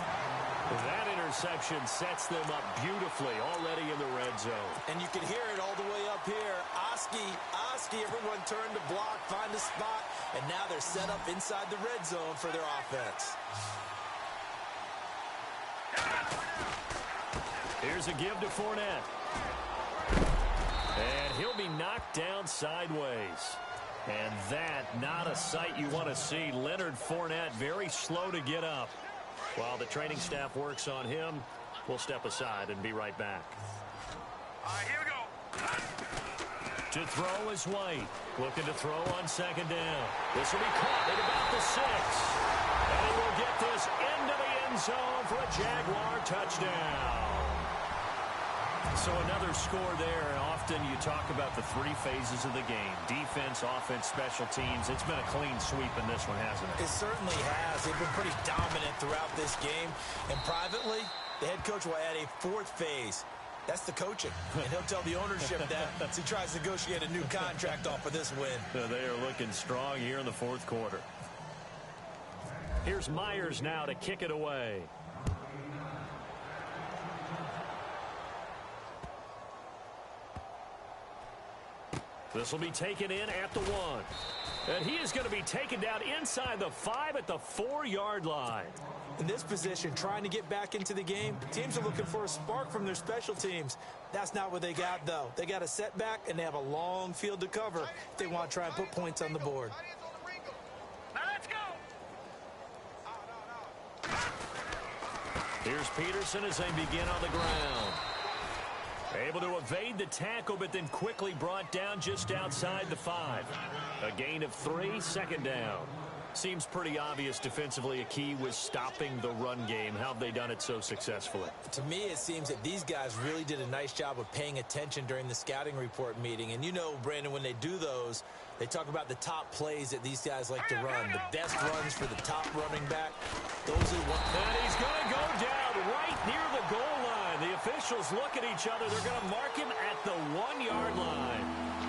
That interception sets them up beautifully already in the red zone. And you can hear it all the way up here. Oski, everyone turned to block, find a spot, and now they're set up inside the red zone for their offense. Here's a give to Fournette. And he'll be knocked down sideways. And that, not a sight you want to see. Leonard Fournette very slow to get up. While the training staff works on him, we'll step aside and be right back. All right, here we go. To throw is White. Looking to throw on 2nd down. This will be caught at about the 6. And he will get this into the end zone for a Jaguar touchdown. So another score there. Often you talk about the 3 phases of the game. Defense, offense, special teams. It's been a clean sweep in this one, hasn't it? It certainly has. They've been pretty dominant throughout this game. And privately, the head coach will add a 4th phase. That's the coaching. And he'll tell the ownership that as he tries to negotiate a new contract off of this win. They are looking strong here in the 4th quarter. Here's Myers now to kick it away. This will be taken in at the 1. And he is going to be taken down inside the 5 at the 4-yard line. In this position, trying to get back into the game, teams are looking for a spark from their special teams. That's not what they got, though. They got a setback, and they have a long field to cover if they want to try and put points on the board. Now let's go. Here's Peterson as they begin on the ground. Able to evade the tackle, but then quickly brought down just outside the 5. A gain of 3, 2nd down. Seems pretty obvious defensively a key was stopping the run game. How have they done it so successfully? To me, it seems that these guys really did a nice job of paying attention during the scouting report meeting. And you know, Brandon, when they do those, they talk about the top plays that these guys like to run. The best runs for the top running back. Those are the ones. And he's going to go down right near the goal line. The officials look at each other. They're going to mark him at the 1-yard line.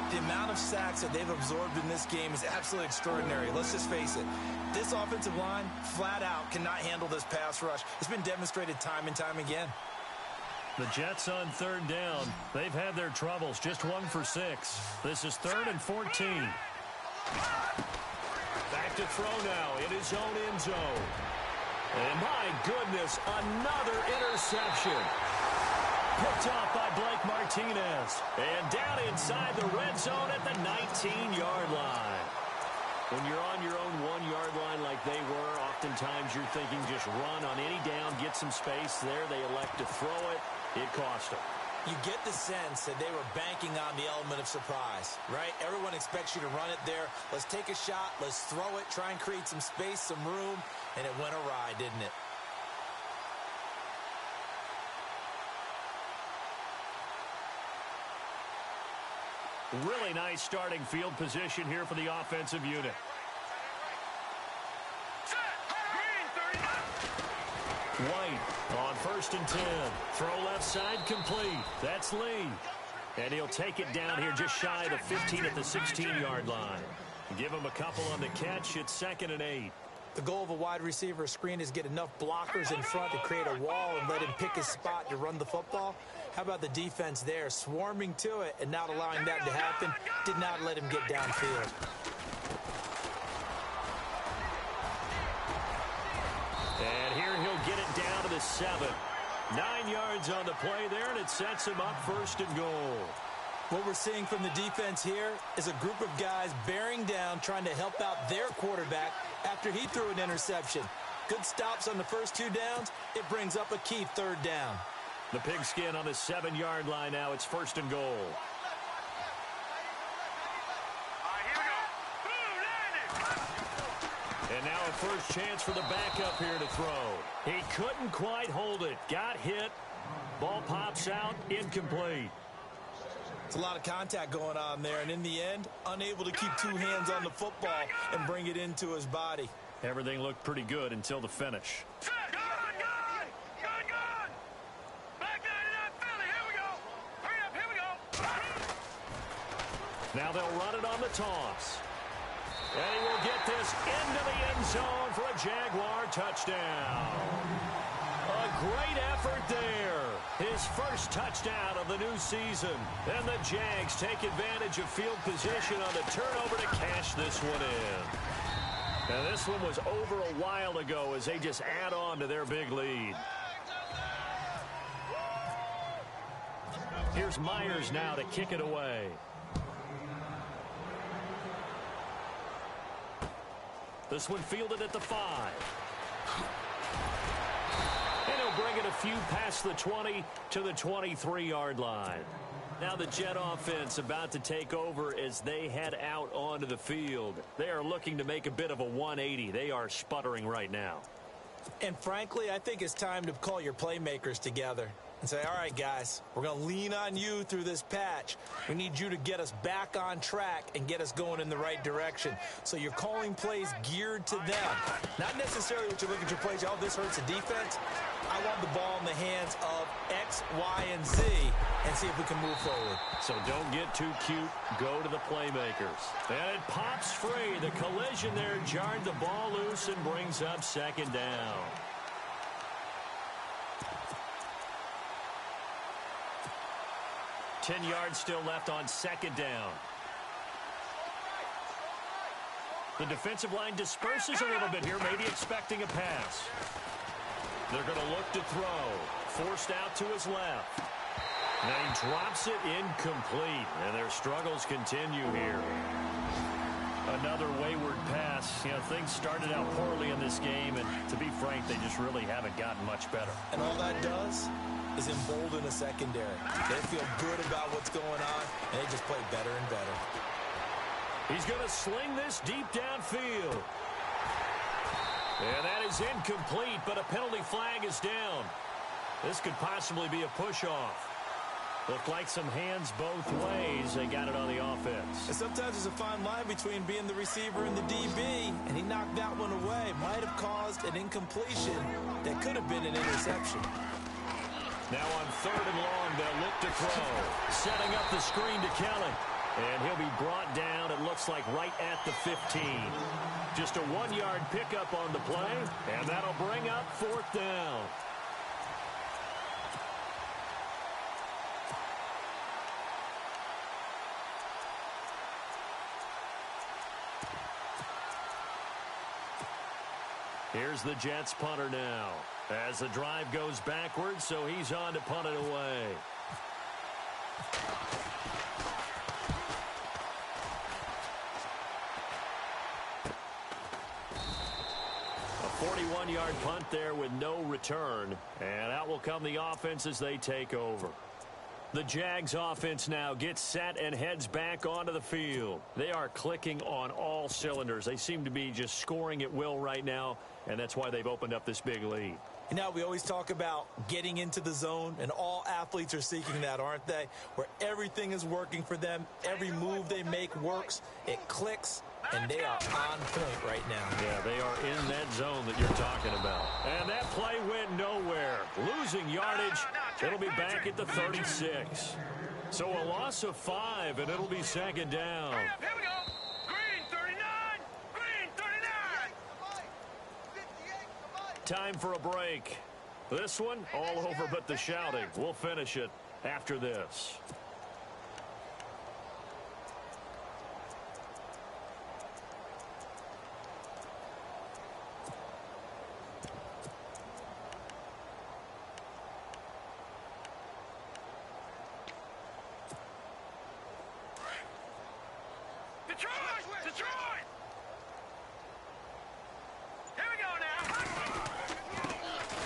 The amount of sacks that they've absorbed in this game is absolutely extraordinary. Let's just face it. This offensive line, flat out, cannot handle this pass rush. It's been demonstrated time and time again. The Jets on 3rd down. They've had their troubles. Just 1 for 6. This is 3rd and 14. Back to throw now in his own end zone. And my goodness, another interception. Picked off by Blake Martinez. And down inside the red zone at the 19-yard line. When you're on your own 1-yard line like they were, oftentimes you're thinking just run on any down, get some space there. They elect to throw it. It cost them. You get the sense that they were banking on the element of surprise, right? Everyone expects you to run it there. Let's take a shot. Let's throw it. Try and create some space, some room. And it went awry, didn't it? Really nice starting field position here for the offensive unit. White on 1st and 10. Throw left side complete. That's Lee. And he'll take it down here just shy of the 15 at the 16-yard line. Give him a couple on the catch. It's 2nd and 8. The goal of a wide receiver screen is get enough blockers in front to create a wall and let him pick his spot to run the football. How about the defense there, swarming to it and not allowing that to happen? Did not let him get downfield. And here he'll get it down to the 7. 9 yards on the play there, and it sets him up 1st and goal. What we're seeing from the defense here is a group of guys bearing down, trying to help out their quarterback after he threw an interception. Good stops on the first 2 downs. It brings up a key 3rd down. The pigskin on the 7-yard line now. It's 1st and goal. And now a first chance for the backup here to throw. He couldn't quite hold it. Got hit. Ball pops out. Incomplete. It's a lot of contact going on there, and in the end, unable to keep 2 hands on the football and bring it into his body. Everything looked pretty good until the finish. Now they'll run it on the toss. And he will get this into the end zone for a Jaguar touchdown. A great effort there. His first touchdown of the new season. And the Jags take advantage of field position on the turnover to cash this one in. And this one was over a while ago as they just add on to their big lead. Here's Myers now to kick it away. This one fielded at the 5. And he'll bring it a few past the 20 to the 23-yard line. Now the Jet offense about to take over as they head out onto the field. They are looking to make a bit of a 180. They are sputtering right now. And frankly, I think it's time to call your playmakers together and say, all right, guys, we're going to lean on you through this patch. We need you to get us back on track and get us going in the right direction. So you're calling plays geared to them. Not necessarily what you look at your plays, oh, this hurts the defense. I want the ball in the hands of X, Y, and Z and see if we can move forward. So don't get too cute. Go to the playmakers. And it pops free. The collision there jarred the ball loose and brings up 2nd down. Ten yards still left on 2nd down. The defensive line disperses a little bit here, maybe expecting a pass. They're going to look to throw. Forced out to his left. Now he drops it incomplete, and their struggles continue here. Another wayward pass. You know, things started out poorly in this game, and to be frank, they just really haven't gotten much better. And all that does is embolden a secondary. They feel good about what's going on, and they just play better and better. He's going to sling this deep downfield. And that is incomplete, but a penalty flag is down. This could possibly be a push-off. Looked like some hands both ways. They got it on the offense. And sometimes there's a fine line between being the receiver and the DB, and he knocked that one away. Might have caused an incompletion that could have been an interception. Now on 3rd and long, they'll look to throw. Setting up the screen to Kelly. And he'll be brought down, it looks like, right at the 15. Just a 1-yard pickup on the play, and that'll bring up 4th down. Here's the Jets punter now. As the drive goes backwards, so he's on to punt it away. A 41-yard punt there with no return. And out will come the offense as they take over. The Jags offense now gets set and heads back onto the field. They are clicking on all cylinders. They seem to be just scoring at will right now, and that's why they've opened up this big lead. You know, we always talk about getting into the zone, and all athletes are seeking that, aren't they? Where everything is working for them. Every move they make works. It clicks, and they are on point right now. Yeah, they are in that zone that you're talking about. And that play went nowhere. Losing yardage. It'll be back at the 36. So a loss of 5, and it'll be second down. Here we go. Green 39. Green 39. Time for a break. This one, all over but the shouting. We'll finish it after this. Detroit! Here we go now.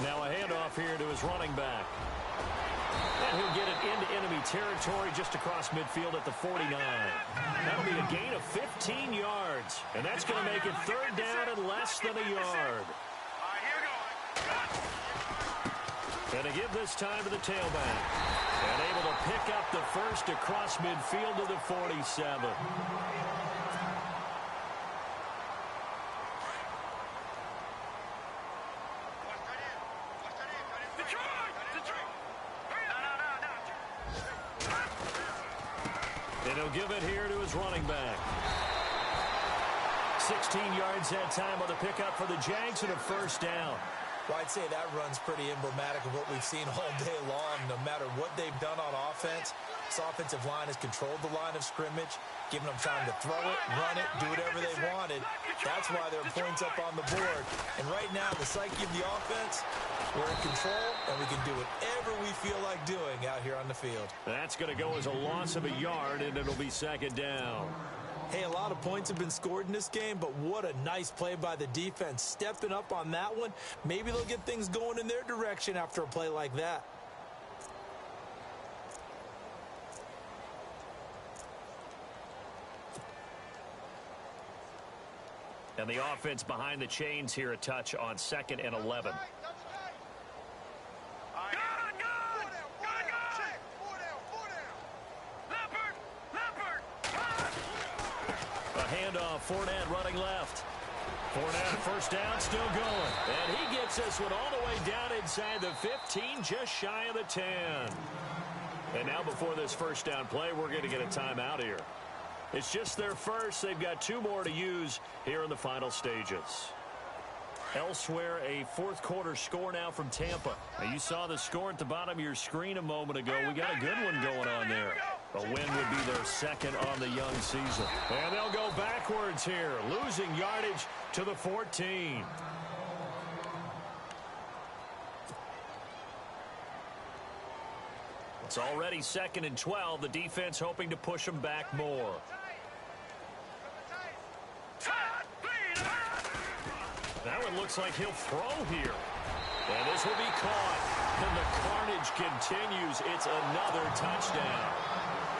Now a handoff here to his running back. And he'll get it into enemy territory just across midfield at the 49. That'll be a gain of 15 yards. And that's going to make it third down and less than a yard. All right, here we go. And to give this time to the tailback. And able to pick up the first across midfield to the 47. And he'll give it here to his running back. 16 yards that time on the pickup for the Jags and a first down. Well, I'd say that run's pretty emblematic of what we've seen all day long. No matter what they've done on offense, this offensive line has controlled the line of scrimmage, giving them time to throw it, run it, do whatever they wanted. That's why there are points up on the board. And right now, the psyche of the offense, we're in control, and we can do whatever we feel like doing out here on the field. That's going to go as a loss of a yard, and it'll be second down. Hey, a lot of points have been scored in this game, but what a nice play by the defense. Stepping up on that one, maybe they'll get things going in their direction after a play like that. And the offense behind the chains here a touch on 2nd and 11. Handoff, Fournette running left. Fournette, first down, still going. And he gets this one all the way down inside the 15, just shy of the 10. And now before this first down play, we're going to get a timeout here. It's just their first. They've got 2 more to use here in the final stages. Elsewhere, a fourth quarter score now from Tampa. Now, you saw the score at the bottom of your screen a moment ago. We got a good one going on there. A win would be their second on the young season. And they'll go backwards here, losing yardage to the 14. It's already 2nd and 12. The defense hoping to push them back more. That one looks like he'll throw here. And this will be caught. And the carnage continues. It's another touchdown.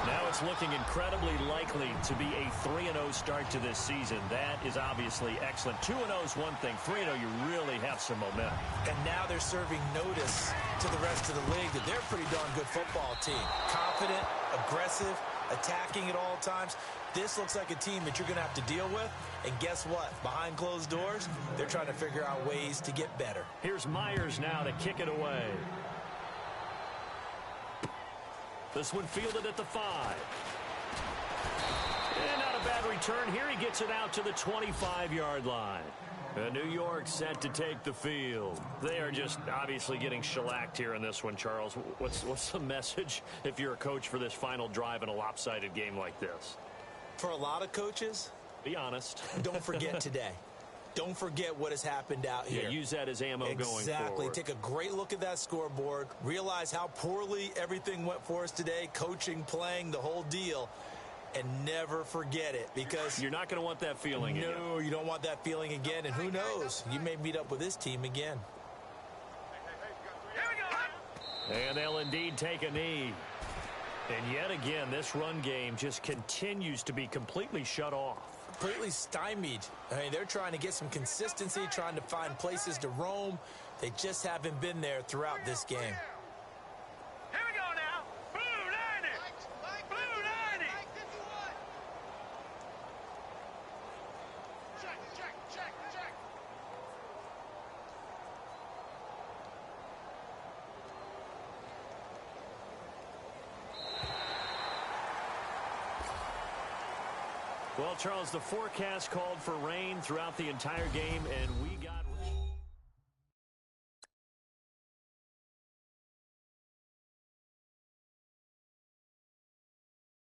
Now it's looking incredibly likely to be a 3-0 start to this season. That is obviously excellent. 2-0 is one thing. 3-0, you really have some momentum. And now they're serving notice to the rest of the league that they're a pretty darn good football team. Confident, aggressive, attacking at all times. This looks like a team that you're going to have to deal with. And guess what? Behind closed doors, they're trying to figure out ways to get better. Here's Myers now to kick it away. This one fielded at the 5. And not a bad return here. He gets it out to the 25-yard line. And New York set to take the field. They are just obviously getting shellacked here in this one, Charles. What's the message if you're a coach for this final drive in a lopsided game like this? For a lot of coaches, be honest. Don't forget today. Don't forget what has happened out here. Yeah, use that as ammo going forward. Exactly. Take a great look at that scoreboard. Realize how poorly everything went for us today. Coaching, playing, the whole deal. And never forget it, because you're not going to want that feeling again. No, you don't want that feeling again. And who knows? You may meet up with this team again. And they'll indeed take a knee. And yet again, this run game just continues to be completely shut off. Completely stymied. I mean, they're trying to get some consistency, trying to find places to roam. They just haven't been there throughout this game. Here we go now. Blue 90. Blue 90. Well, Charles, the forecast called for rain throughout the entire game, and we got